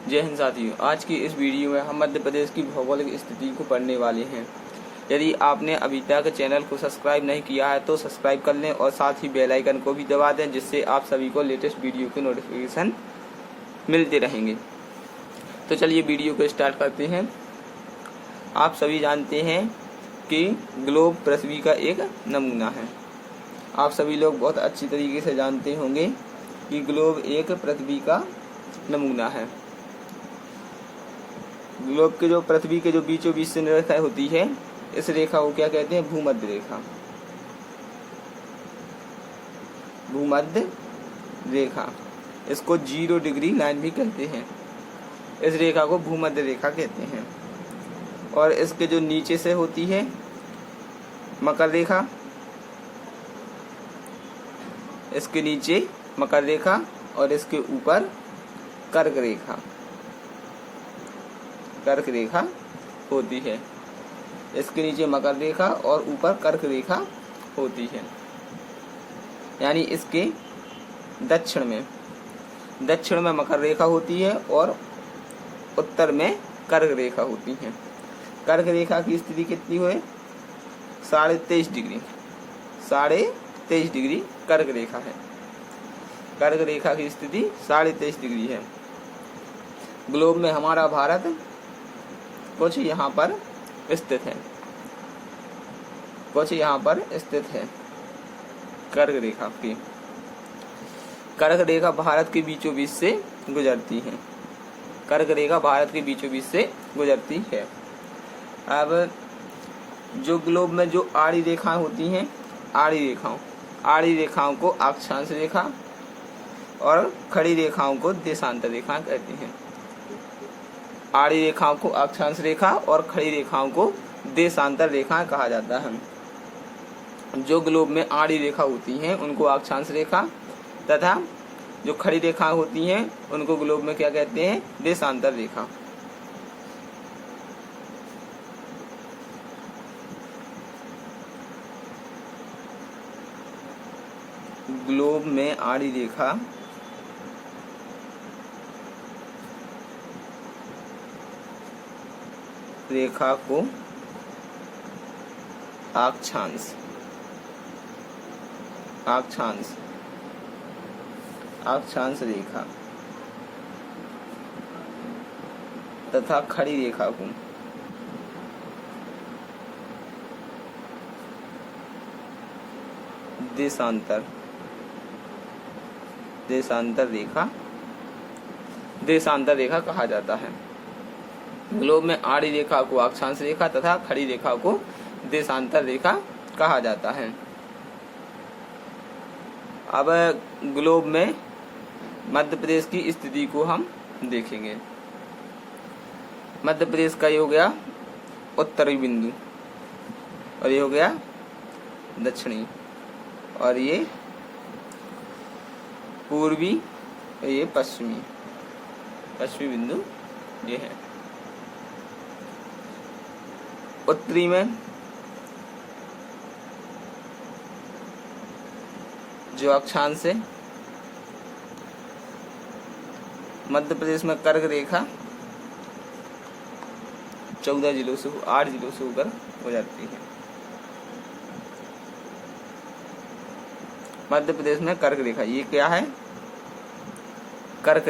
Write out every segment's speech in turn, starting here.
जय हिंद साथियों, आज की इस वीडियो में हम मध्य प्रदेश की भौगोलिक स्थिति को पढ़ने वाले हैं। यदि आपने अभी तक चैनल को सब्सक्राइब नहीं किया है तो सब्सक्राइब कर लें और साथ ही बेल आइकन को भी दबा दें, जिससे आप सभी को लेटेस्ट वीडियो के नोटिफिकेशन मिलते रहेंगे। तो चलिए वीडियो को स्टार्ट करते हैं। आप सभी जानते हैं कि ग्लोब पृथ्वी का एक नमूना है। आप सभी लोग बहुत अच्छी तरीके से जानते होंगे कि ग्लोब एक पृथ्वी का नमूना है। ग्लोब के जो पृथ्वी के जो बीचों बीच से रेखा होती है, इस रेखा को क्या कहते हैं? भूमध्य रेखा। भूमध्य रेखा, इसको 0 डिग्री लाइन भी कहते हैं। इस रेखा को भूमध्य रेखा कहते हैं। और इसके जो नीचे से होती है मकर रेखा, इसके नीचे मकर रेखा और इसके ऊपर कर्क रेखा, कर्क रेखा होती है। इसके नीचे मकर रेखा और ऊपर कर्क रेखा होती है। यानी इसके दक्षिण में मकर रेखा होती है और उत्तर में कर्क रेखा होती है। कर्क रेखा की स्थिति कितनी हुई? 23.5 डिग्री। 23.5 डिग्री कर्क रेखा है। कर्क रेखा की स्थिति 23.5 डिग्री है। ग्लोब में हमारा भारत कुछ यहाँ पर स्थित है, कर्क रेखा की। कर्क रेखा भारत के बीचों बीच से गुजरती है। कर्क रेखा भारत के बीचों बीच से गुजरती है। अब जो ग्लोब में जो आड़ी रेखाएं होती हैं, आड़ी रेखाओं को अक्षांश रेखा और खड़ी रेखाओं को देशांतर रेखा कहते हैं। आड़ी रेखाओं को अक्षांश रेखा और खड़ी रेखाओं को देशांतर रेखा कहा जाता है। जो ग्लोब में आड़ी रेखा होती हैं उनको अक्षांश रेखा तथा जो खड़ी रेखा होती हैं उनको ग्लोब में क्या कहते हैं? देशांतर रेखा। ग्लोब में आड़ी रेखा को अक्षांश रेखा तथा खड़ी रेखा को देशांतर रेखा कहा जाता है। ग्लोब में आड़ी रेखा को अक्षांश रेखा तथा खड़ी रेखा को देशांतर रेखा कहा जाता है। अब ग्लोब में मध्य प्रदेश की स्थिति को हम देखेंगे। मध्य प्रदेश का ये हो गया उत्तरी बिंदु और ये हो गया दक्षिणी, और ये पूर्वी और ये पश्चिमी बिंदु ये है। उत्तरी में जो अक्षांश है, मध्य प्रदेश में कर्क रेखा 8 जिलों से होकर हो जाती है। मध्य प्रदेश में कर्क रेखा, ये क्या है? कर्क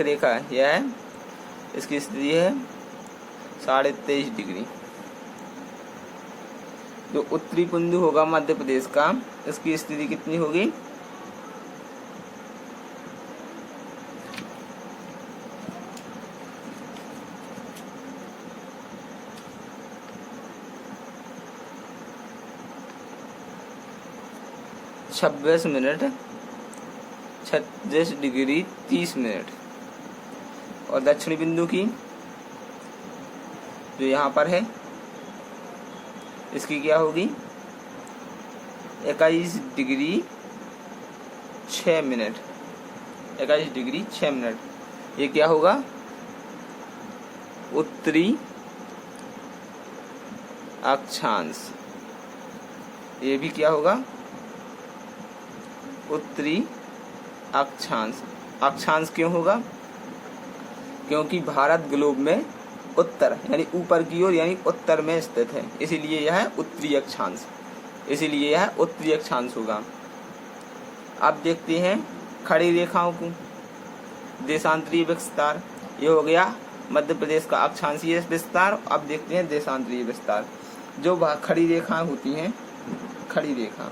रेखा यह है। इसकी स्थिति है 23.5 डिग्री। जो उत्तरी बिंदु होगा मध्य प्रदेश का, इसकी स्थिति कितनी होगी? (26 डिग्री 30 मिनट। और दक्षिणी बिंदु की जो यहाँ पर है, इसकी क्या होगी? 21 डिग्री 6 मिनट। 21 degree 6 minute. ये क्या होगा? उत्तरी अक्षांश। ये भी क्या होगा? उत्तरी अक्षांश। अक्षांश क्यों होगा? क्योंकि भारत ग्लोब में उत्तर यानी ऊपर की ओर यानी उत्तर में स्थित है, इसीलिए यह उत्तरी अक्षांश, इसीलिए यह उत्तरी अक्षांश होगा। अब देखते हैं खड़ी रेखाओं को देशांतरीय विस्तार। ये हो गया मध्य प्रदेश का अक्षांशीय विस्तार। अब देखते हैं देशांतरीय विस्तार। जो खड़ी रेखाएं होती हैं, खड़ी रेखा,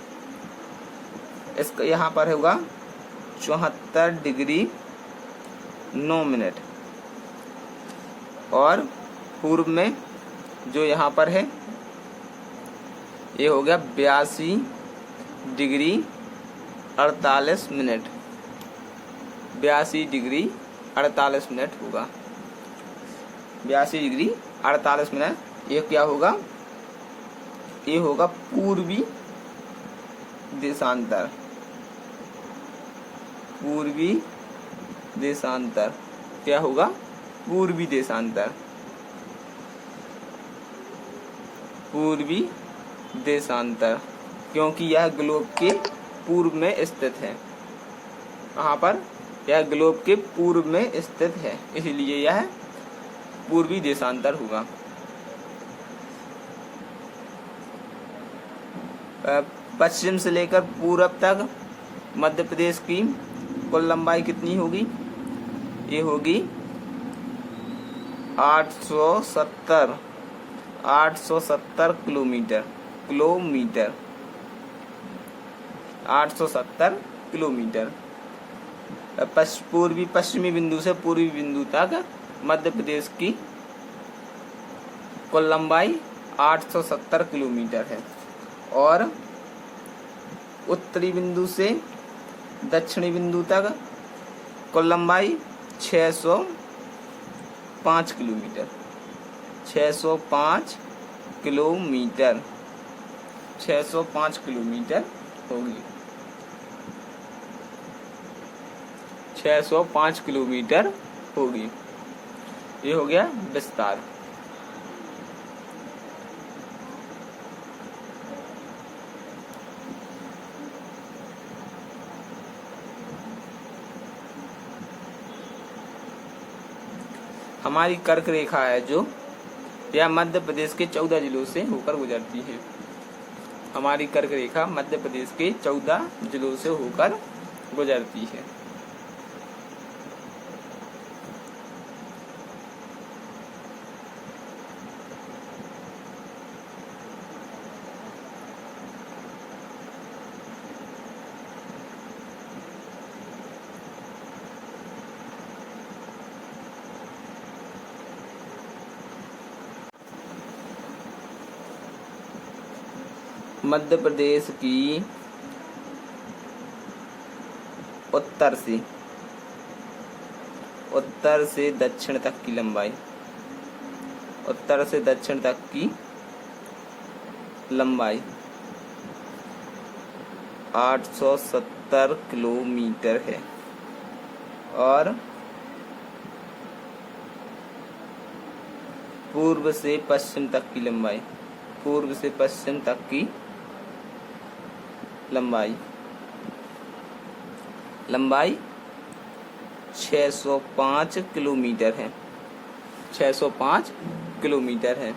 इसका यहाँ पर होगा 74 डिग्री 9 मिनट, और पूर्व में जो यहाँ पर है ये हो गया 82 डिग्री 48 मिनट, 82 डिग्री 48 मिनट होगा, 82 डिग्री 48 मिनट। ये क्या होगा? ये होगा पूर्वी देशांतर, पूर्वी देशांतर। क्या होगा? पूर्वी देशांतर, पूर्वी देशांतर, क्योंकि यह ग्लोब के पूर्व में स्थित है। कहाँ पर? यह ग्लोब के पूर्व में स्थित है, इसलिए यह पूर्वी देशांतर होगा। पश्चिम से लेकर पूरब तक मध्य प्रदेश की कुल लंबाई कितनी होगी? ये होगी 870 किलोमीटर, 870 किलोमीटर। पूर्वी पश्चिमी बिंदु से पूर्वी बिंदु तक मध्य प्रदेश की कुल लंबाई 870 किलोमीटर है, और उत्तरी बिंदु से दक्षिणी बिंदु तक कुल लंबाई 605 किलोमीटर, 605 किलोमीटर, 605 किलोमीटर होगी, 605 किलोमीटर होगी। ये हो गया विस्तार। हमारी कर्क रेखा है जो यह मध्य प्रदेश के 14 जिलों से होकर गुजरती है। हमारी कर्क रेखा मध्य प्रदेश के 14 जिलों से होकर गुजरती है। मध्य प्रदेश की उत्तर से दक्षिण तक की लंबाई, उत्तर से दक्षिण तक की लंबाई 870 किलोमीटर है, और पूर्व से पश्चिम तक की लंबाई, पूर्व से पश्चिम तक की लंबाई 605 किलोमीटर है, 605 किलोमीटर है।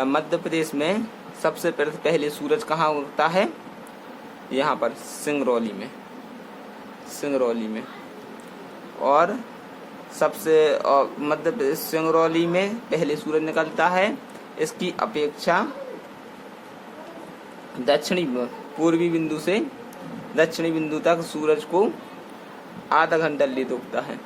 मध्य प्रदेश में सबसे पहले सूरज कहाँ उगता है? यहाँ पर सिंगरौली में, सिंगरौली में। और सबसे मध्य प्रदेश सिंगरौली में पहले सूरज निकलता है। इसकी अपेक्षा दक्षिणी पूर्वी बिंदु से दक्षिणी बिंदु तक सूरज को आधा घंटा लेट उगता है।